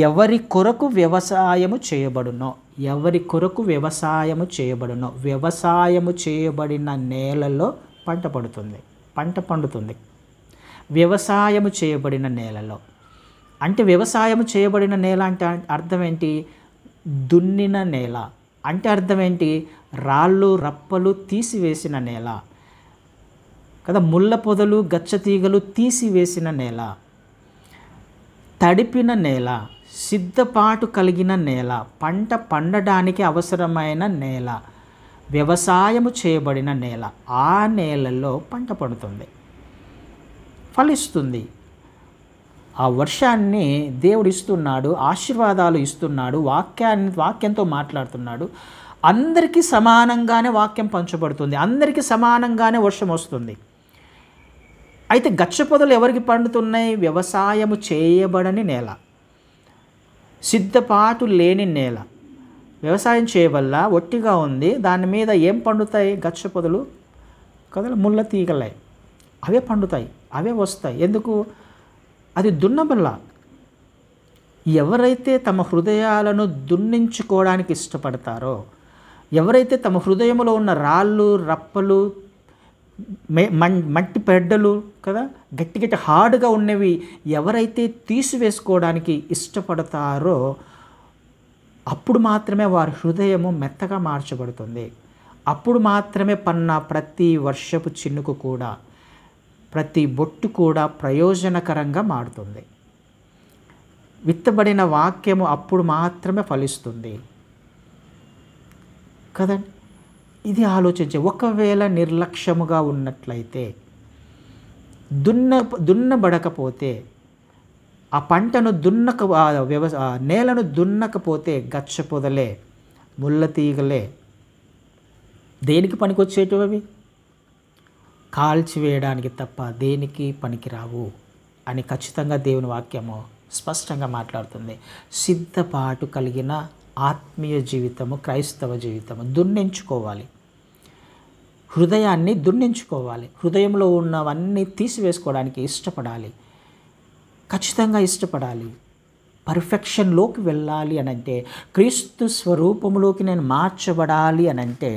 ఎవరి కొరకు వ్యవసాయము చేయబడునో, ఎవరి కొరకు వ్యవసాయము చేయబడునో, వ్యవసాయము చేయబడిన నేలలో పంట పండుతుంది. వ్యవసాయము చేయబడిన నేలలో అంటే వ్యవసాయము చేయబడిన నేల అంటే అర్థం ఏంటి? దున్నిన నేల అంటే అర్థం ఏంటి? రాళ్ళు రప్పలు తీసివేసిన నేల కదా. ముళ్ళ పొదలు, గచ్చ తీగలు తీసివేసిన నేల, తడిపిన నేల, సిద్ధపాటు కలిగిన నేల, పంట పండడానికి అవసరమైన నేల, వ్యవసాయము చేయబడిన నేల. ఆ నేలలో పంట పండుతుంది, ఫలిస్తుంది. ఆ వర్షాన్ని దేవుడు ఇస్తున్నాడు, ఆశీర్వాదాలు ఇస్తున్నాడు, వాక్యంతో మాట్లాడుతున్నాడు. అందరికీ సమానంగానే వాక్యం పంచబడుతుంది, అందరికీ సమానంగానే వర్షం వస్తుంది. అయితే గచ్చపొదలు ఎవరికి పండుతున్నాయి? వ్యవసాయము చేయబడని నేల, సిద్ధపాటు లేని నేల. వ్యవసాయం చేయవల్ల ఒట్టిగా ఉంది, దాని మీద ఏం పండుతాయి? గచ్చపొదలు కదా, ముళ్ళ తీగలే, అవే పండుతాయి, అవే వస్తాయి. ఎందుకు? అది దున్నబల్ల. ఎవరైతే తమ హృదయాలను దున్నించుకోవడానికి ఇష్టపడతారో, ఎవరైతే తమ హృదయంలో ఉన్న రాళ్ళు రప్పలు మట్టి పెడ్డలు కదా, గట్టి గట్టి హార్డ్గా ఉన్నవి ఎవరైతే తీసివేసుకోవడానికి ఇష్టపడతారో అప్పుడు మాత్రమే వారి హృదయము మెత్తగా మార్చబడుతుంది. అప్పుడు మాత్రమే పన్న ప్రతి వర్షపు చినుకు కూడా, ప్రతి బొట్టు కూడా ప్రయోజనకరంగా మారుతుంది. విత్తబడిన వాక్యము అప్పుడు మాత్రమే ఫలిస్తుంది కదండి. ఇది ఆలోచించే. ఒకవేళ నిర్లక్ష్యముగా ఉన్నట్లయితే, దున్నబడకపోతే, ఆ పంటను నేలను దున్నకపోతే గచ్చపొదలే, ముళ్ళ తీగలే దేనికి పనికొచ్చేటివి? అవి కాల్చివేయడానికి తప్ప దేనికి పనికిరావు అని ఖచ్చితంగా దేవుని వాక్యము స్పష్టంగా మాట్లాడుతుంది. సిద్ధపాటు కలిగిన ఆత్మీయ జీవితము, క్రైస్తవ జీవితము దున్నించుకోవాలి, హృదయాన్ని దున్నించుకోవాలి, హృదయంలో ఉన్నవన్నీ తీసివేసుకోవడానికి ఇష్టపడాలి, ఖచ్చితంగా ఇష్టపడాలి. పర్ఫెక్షన్లోకి వెళ్ళాలి అనంటే, క్రీస్తు స్వరూపంలోకి నేను మార్చబడాలి అనంటే,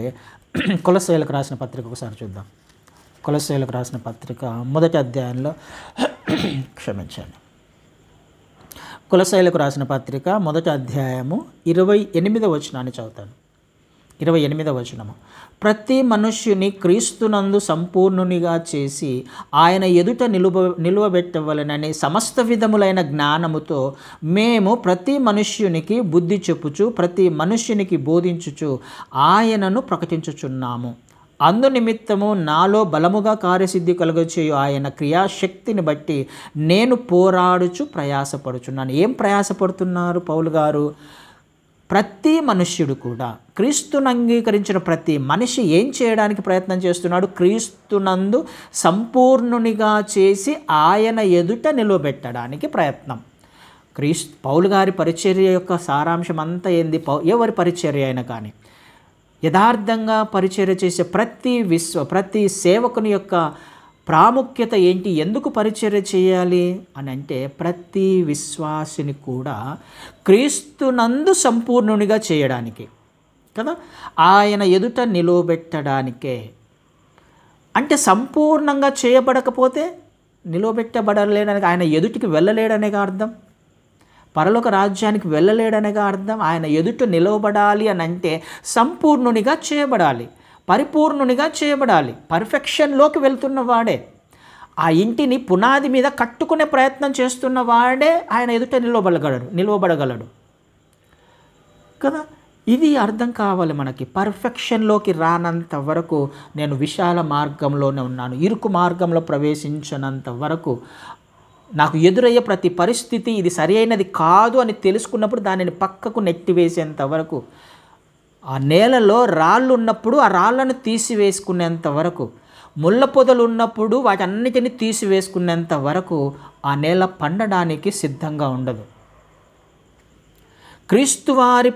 కొలస్సీయులకు రాసిన పత్రిక ఒకసారి చూద్దాం. కొలస్సీయులకు రాసిన పత్రిక మొదటి అధ్యాయంలో క్షమించండి, కొలస్సీయులకు రాసిన పత్రిక మొదటి అధ్యాయము 28వ వచనాన్ని చదువుతాను. 28వ వచనము. ప్రతి మనుష్యుని క్రీస్తునందు సంపూర్ణునిగా చేసి ఆయన ఎదుట నిలువబెట్టవలనని సమస్త విధములైన జ్ఞానముతో మేము ప్రతి మనుష్యునికి బుద్ధి చెప్పుచు ప్రతి మనుష్యునికి బోధించుచు ఆయనను ప్రకటించుచున్నాము. అందు నిమిత్తము నాలో బలముగా కార్యసిద్ధి కలుగచేయు ఆయన క్రియాశక్తిని బట్టి నేను పోరాడుచు ప్రయాసపడుచున్నాను. ఏం ప్రయాసపడుతున్నారు పౌలు గారు? ప్రతి మనుష్యుడు కూడా, క్రీస్తును అంగీకరించిన ప్రతి మనిషి ఏం చేయడానికి ప్రయత్నం చేస్తున్నాడు? క్రీస్తునందు సంపూర్ణునిగా చేసి ఆయన ఎదుట నిలవబెట్టడానికి ప్రయత్నం. పౌలు గారి పరిచర్య యొక్క సారాంశం అంతా ఏంది? ఎవరి పరిచర్య అయినా కానీ యథార్థంగా పరిచర్య చేసే ప్రతి సేవకుని యొక్క ప్రాముఖ్యత ఏంటి? ఎందుకు పరిచర్య చేయాలి అని అంటే, ప్రతి విశ్వాసిని కూడా క్రీస్తునందు సంపూర్ణునిగా చేయడానికి కదా, ఆయన ఎదుట నిలవబెట్టడానికే. అంటే సంపూర్ణంగా చేయబడకపోతే నిలవబెట్టబడలేడనగా, ఆయన ఎదుటికి వెళ్ళలేడనేగా అర్థం, పరలోక రాజ్యానికి వెళ్ళలేడనేగా అర్థం. ఆయన ఎదుట నిలవబడాలి అని అంటే సంపూర్ణునిగా చేయబడాలి, పరిపూర్ణునిగా చేయబడాలి, పర్ఫెక్షన్లోకి వెళ్తున్న వాడే, ఆ ఇంటిని పునాది మీద కట్టుకునే ప్రయత్నం చేస్తున్న వాడే ఆయన ఎదుట నిలవబడగలడు కదా. ఇది అర్థం కావాలి మనకి. పర్ఫెక్షన్లోకి రానంత వరకు నేను విశాల మార్గంలోనే ఉన్నాను, ఇరుకు మార్గంలో ప్రవేశించినంత వరకు, నాకు ఎదురయ్యే ప్రతి పరిస్థితి ఇది సరి అయినది కాదు అని తెలుసుకున్నప్పుడు దానిని పక్కకు నెట్టివేసేంత వరకు, ఆ నేలలో రాళ్ళు ఉన్నప్పుడు ఆ రాళ్ళను తీసివేసుకునేంత వరకు, ముళ్ళ పొదలు ఉన్నప్పుడు వాటన్నిటిని తీసివేసుకునేంత వరకు ఆ నేల పండడానికి సిద్ధంగా ఉండదు. క్రీస్తు వారి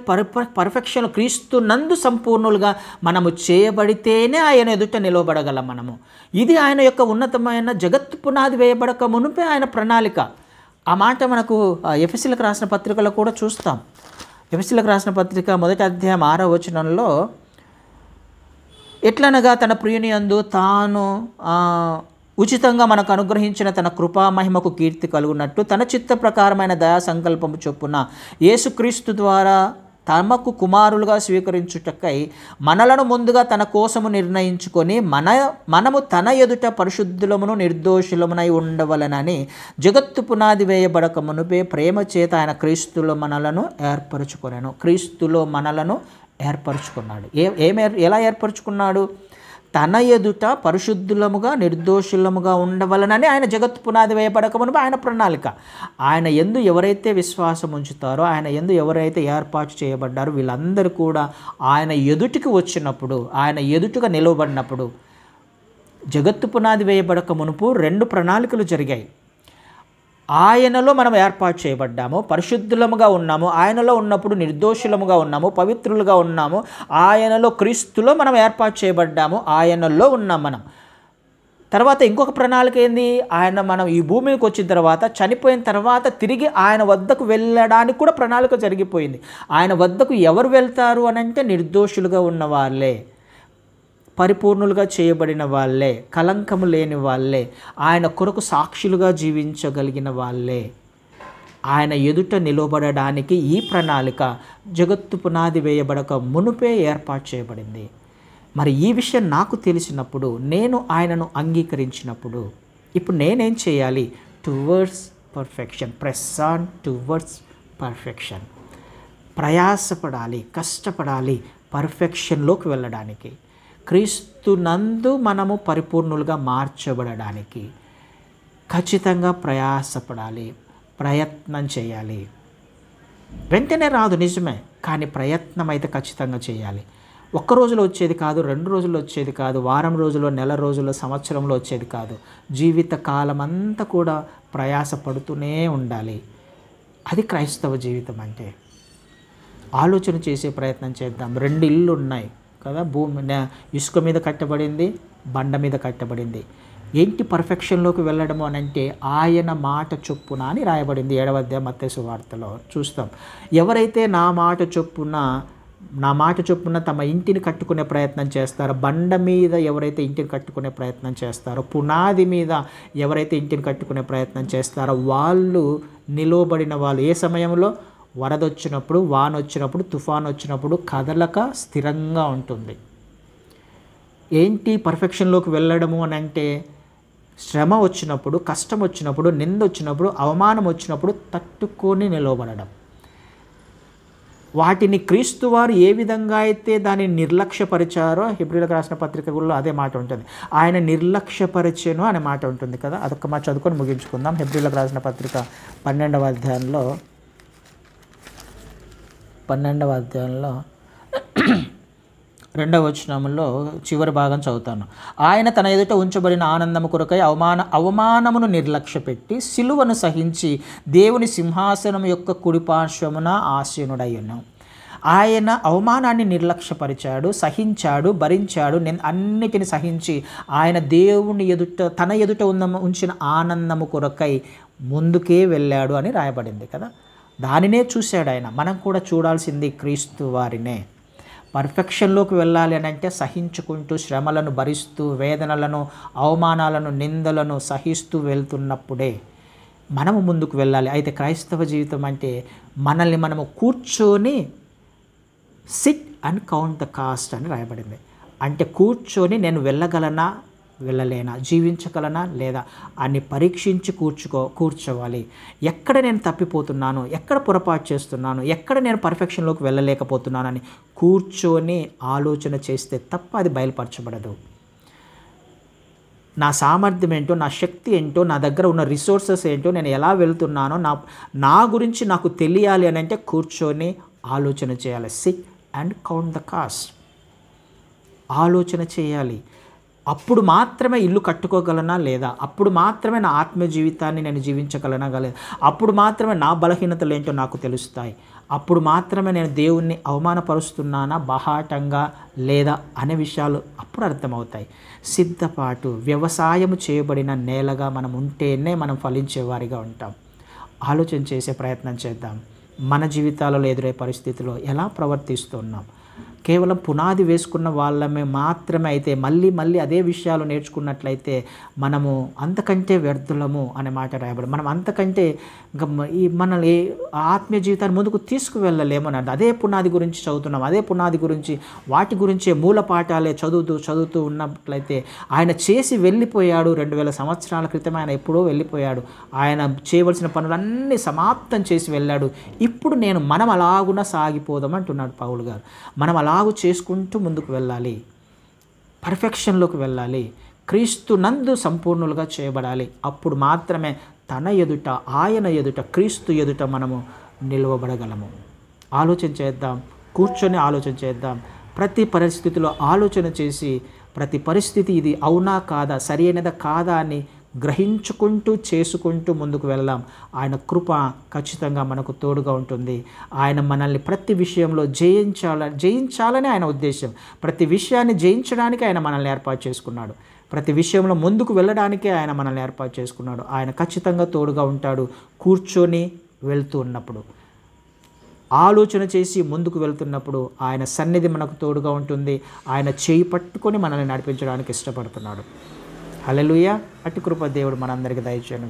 పర్ఫెక్షన్, క్రీస్తు నందు సంపూర్ణులుగా మనము చేయబడితేనే ఆయన ఎదుట నిలవబడగలం మనము. ఇది ఆయన యొక్క ఉన్నతమైన జగత్తు పునాది వేయబడక మునుపే ఆయన ప్రణాళిక. ఆ మాట మనకు ఎఫెసీయులకు రాసిన పత్రికలో కూడా చూస్తాం. ఎఫెసీయులకు రాసిన పత్రిక మొదటి అధ్యాయం 6వ వచనంలో, ఎట్లనగా తన ప్రియుని యందు తాను ఉచితంగా మనకు అనుగ్రహించిన తన కృపా మహిమకు కీర్తి కలుగునట్టు తన చిత్త ప్రకారమైన దయా సంకల్పము చొప్పున యేసుక్రీస్తు ద్వారా తమకు కుమారులుగా స్వీకరించుటకై మనలను ముందుగా తన కోసము నిర్ణయించుకొని మనము తన ఎదుట పరిశుద్ధులమును నిర్దోషులమునై ఉండవలనని జగత్తు పునాది వేయబడక మునుపే ప్రేమ చేత ఆయన క్రీస్తులో మనలను ఏర్పరచుకొనెను. క్రీస్తులో మనలను ఏర్పరచుకున్నాడు. ఎలా ఏర్పరచుకున్నాడు? తన ఎదుట పరిశుద్ధులముగా నిర్దోషులముగా ఉండవలనని ఆయన జగత్తు పునాది వేయబడకమునుపు ఆయన ప్రణాళిక. ఆయన యందు ఎవరైతే విశ్వాసం ఉంచుతారో, ఆయన యందు ఎవరైతే ఏర్పాటు చేయబడ్డారో వీళ్ళందరూ కూడా ఆయన ఎదుటికి వచ్చినప్పుడు, ఆయన ఎదుటిగా నిలవబడినప్పుడు, జగత్తు పునాది వేయబడక మునుపు 2 ప్రణాళికలు జరిగాయి. ఆయనలో మనం ఏర్పాటు చేయబడ్డాము, పరిశుద్ధులముగా ఉన్నాము, ఆయనలో ఉన్నప్పుడు నిర్దోషులముగా ఉన్నాము, పవిత్రులుగా ఉన్నాము, ఆయనలో క్రీస్తులో మనం ఏర్పాటు చేయబడ్డాము, ఆయనలో ఉన్నాం మనం. తర్వాత ఇంకొక ప్రణాళిక ఏంది? మనం ఈ భూమికి వచ్చిన తర్వాత, చనిపోయిన తర్వాత తిరిగి ఆయన వద్దకు వెళ్ళడానికి కూడా ప్రణాళిక జరిగిపోయింది. ఆయన వద్దకు ఎవరు వెళ్తారు అని అంటే నిర్దోషులుగా ఉన్న వాళ్ళే, పరిపూర్ణులుగా చేయబడిన వాళ్ళే, కలంకము లేని వాళ్ళే, ఆయన కొరకు సాక్షులుగా జీవించగలిగిన వాళ్ళే ఆయన ఎదుట నిలబడడానికి ఈ ప్రణాళిక జగత్తు పునాది వేయబడక మునుపే ఏర్పాటు చేయబడింది. మరి ఈ విషయం నాకు తెలిసినప్పుడు, నేను ఆయనను అంగీకరించినప్పుడు, ఇప్పుడు నేనేం చేయాలి? Towards perfection, press on towards perfection. ప్రయాసపడాలి, కష్టపడాలి పర్ఫెక్షన్లోకి వెళ్ళడానికి, క్రీస్తునందు మనము పరిపూర్ణులుగా మార్చబడడానికి ఖచ్చితంగా ప్రయాసపడాలి, ప్రయత్నం చేయాలి. వెంటనే రాదు నిజమే, కానీ ప్రయత్నం అయితే ఖచ్చితంగా చేయాలి. ఒక్క రోజులో వచ్చేది కాదు, 2 రోజుల్లో వచ్చేది కాదు, వారం రోజుల్లో, నెల రోజుల్లో, సంవత్సరంలో వచ్చేది కాదు. జీవిత కాలం అంతా కూడా ప్రయాసపడుతూనే ఉండాలి. అది క్రైస్తవ జీవితం అంటే. ఆలోచన చేసే ప్రయత్నం చేద్దాం. 2 ఇళ్ళు ఉన్నాయి కదా, ఇసుక మీద కట్టబడింది, బండ మీద కట్టబడింది. ఏంటి పర్ఫెక్షన్లోకి వెళ్ళడము అని అంటే ఆయన మాట చొప్పున అని రాయబడింది 7వ అధ్యాయం మత్తయి సువార్తలో చూస్తాం. ఎవరైతే నా మాట చొప్పున తమ ఇంటిని కట్టుకునే ప్రయత్నం చేస్తారో, బండ మీద ఎవరైతే ఇంటిని కట్టుకునే ప్రయత్నం చేస్తారో, పునాది మీద ఎవరైతే ఇంటిని కట్టుకునే ప్రయత్నం చేస్తారో వాళ్ళు నిలవబడిన వాళ్ళు ఏ సమయంలో? వరద వచ్చినప్పుడు, వాన వచ్చినప్పుడు, తుఫాన్ వచ్చినప్పుడు కదలక స్థిరంగా ఉంటుంది. ఏంటి పర్ఫెక్షన్లోకి వెళ్ళడము అని అంటే శ్రమ వచ్చినప్పుడు, కష్టం వచ్చినప్పుడు, నింద వచ్చినప్పుడు, అవమానం వచ్చినప్పుడు తట్టుకొని నిలవబడడం. వాటిని క్రీస్తు వారు ఏ విధంగా అయితే దాన్ని నిర్లక్ష్యపరిచారో, హెబ్రీయులకు రాసిన పత్రికల్లో అదే మాట ఉంటుంది. ఆయన నిర్లక్ష్యపరిచెను అనే మాట ఉంటుంది కదా. అదొక మాట చదువుకొని ముగించుకుందాం. హెబ్రీయులకు రాసిన పత్రిక 12వ అధ్యాయంలో 2వ వచనంలో చివరి భాగం చదువుతాను. ఆయన తన ఎదుట ఉంచబడిన ఆనందము కొరకై అవమానమును నిర్లక్ష్యపెట్టి సిలువను సహించి దేవుని సింహాసనం యొక్క కుడిపార్శ్వమున ఆసీనుడయ్యును. ఆయన అవమానాన్ని నిర్లక్ష్యపరిచాడు, సహించాడు, భరించాడు. అన్నిటిని సహించి ఆయన దేవుని తన ఎదుట ఉంచిన ఆనందము కొరకై ముందుకే వెళ్ళాడు అని రాయబడింది కదా. దానినే చూశాడు ఆయన. మనం కూడా చూడాల్సింది క్రీస్తు వారినే. పర్ఫెక్షన్లోకి వెళ్ళాలి అని అంటే సహించుకుంటూ, శ్రమలను భరిస్తూ, వేదనలను, అవమానాలను, నిందలను సహిస్తూ వెళ్తున్నప్పుడే మనము ముందుకు వెళ్ళాలి. అయితే క్రైస్తవ జీవితం అంటే మనల్ని మనము కూర్చొని SIT and count the cost అని రాయబడింది. అంటే కూర్చొని నేను వెళ్ళగలనా, వెళ్ళలేనా, జీవించగలనా లేదా అని పరీక్షించి కూర్చోవాలి. ఎక్కడ నేను తప్పిపోతున్నాను, ఎక్కడ పొరపాటు చేస్తున్నాను, ఎక్కడ నేను పర్ఫెక్షన్లోకి వెళ్ళలేకపోతున్నానని కూర్చొని ఆలోచన చేస్తే తప్ప అది బయలుపరచబడదు. నా సామర్థ్యం ఏంటో, నా శక్తి ఏంటో, నా దగ్గర ఉన్న రిసోర్సెస్ ఏంటో, నేను ఎలా వెళ్తున్నానో నా గురించి నాకు తెలియాలి అని అంటే కూర్చొని ఆలోచన చేయాలి. SIT and count the cost. ఆలోచన చేయాలి. అప్పుడు మాత్రమే ఇల్లు కట్టుకోగలనా లేదా, అప్పుడు మాత్రమే నా ఆత్మ జీవితాన్ని నేను జీవించగలనా లేదా, అప్పుడు మాత్రమే నా బలహీనతలు ఏంటో నాకు తెలుస్తాయి, అప్పుడు మాత్రమే నేను దేవుణ్ణి అవమానపరుస్తున్నానా బాహాటంగా లేదా అనే విషయాలు అప్పుడు అర్థమవుతాయి. సిద్ధపాటు, వ్యవసాయం చేయబడిన నేలగా మనం ఉంటేనే మనం ఫలించేవారిగా ఉంటాం. ఆలోచన చేసే ప్రయత్నం చేద్దాం. మన జీవితాలలో ఎదురయ్యే పరిస్థితుల్లో ఎలా ప్రవర్తిస్తున్నాం? కేవలం పునాది వేసుకున్న వాళ్ళమే మాత్రమే అయితే మళ్ళీ అదే విషయాలు నేర్చుకున్నట్లయితే మనము అంతకంటే వ్యర్థులము అనే మాట రాయబడి, మనం అంతకంటే మనల్ని ఆత్మీయ జీవితాన్ని ముందుకు తీసుకువెళ్ళలేము అని. అదే పునాది గురించి చదువుతున్నాం, అదే పునాది గురించి వాటి గురించే మూల పాఠాలే చదువుతూ ఉన్నట్లయితే ఆయన చేసి వెళ్ళిపోయాడు. 2000 సంవత్సరాల క్రితం ఆయన ఎప్పుడో వెళ్ళిపోయాడు. ఆయన చేయవలసిన పనులన్నీ సమాప్తం చేసి వెళ్ళాడు. ఇప్పుడు మనం అలాగున సాగిపోదాం అంటున్నాడు పౌలు గారు. మనం అలాగూ చేసుకుంటూ ముందుకు వెళ్ళాలి. పర్ఫెక్షన్లోకి వెళ్ళాలి, క్రీస్తు నందు సంపూర్ణులుగా చేయబడాలి. అప్పుడు మాత్రమే తన ఎదుట, ఆయన ఎదుట, క్రీస్తు ఎదుట మనము నిలవబడగలము. ఆలోచన చేద్దాం, కూర్చొని ఆలోచన చేద్దాం. ప్రతి పరిస్థితిలో ఆలోచన చేసి, ప్రతి పరిస్థితి ఇది అవునా కాదా, సరి అయినదా కాదా అని గ్రహించుకుంటూ చేసుకుంటూ ముందుకు వెళ్దాం. ఆయన కృప ఖచ్చితంగా మనకు తోడుగా ఉంటుంది. ఆయన మనల్ని ప్రతి విషయంలో జయించాలని ఆయన ఉద్దేశం. ప్రతి విషయాన్ని జయించడానికి ఆయన మనల్ని ఏర్పాటు చేసుకున్నాడు. ప్రతి విషయంలో ముందుకు వెళ్ళడానికే ఆయన మనల్ని ఏర్పాటు చేసుకున్నాడు. ఆయన ఖచ్చితంగా తోడుగా ఉంటాడు. కూర్చొని వెళ్తూ ఉన్నప్పుడు, ఆలోచన చేసి ముందుకు వెళ్తున్నప్పుడు ఆయన సన్నిధి మనకు తోడుగా ఉంటుంది. ఆయన చేయి పట్టుకొని మనల్ని నడిపించడానికి ఇష్టపడుతున్నాడు. హల్లెలూయా. అట్టి కృప దేవుడు మనందరికీ దయచేయను.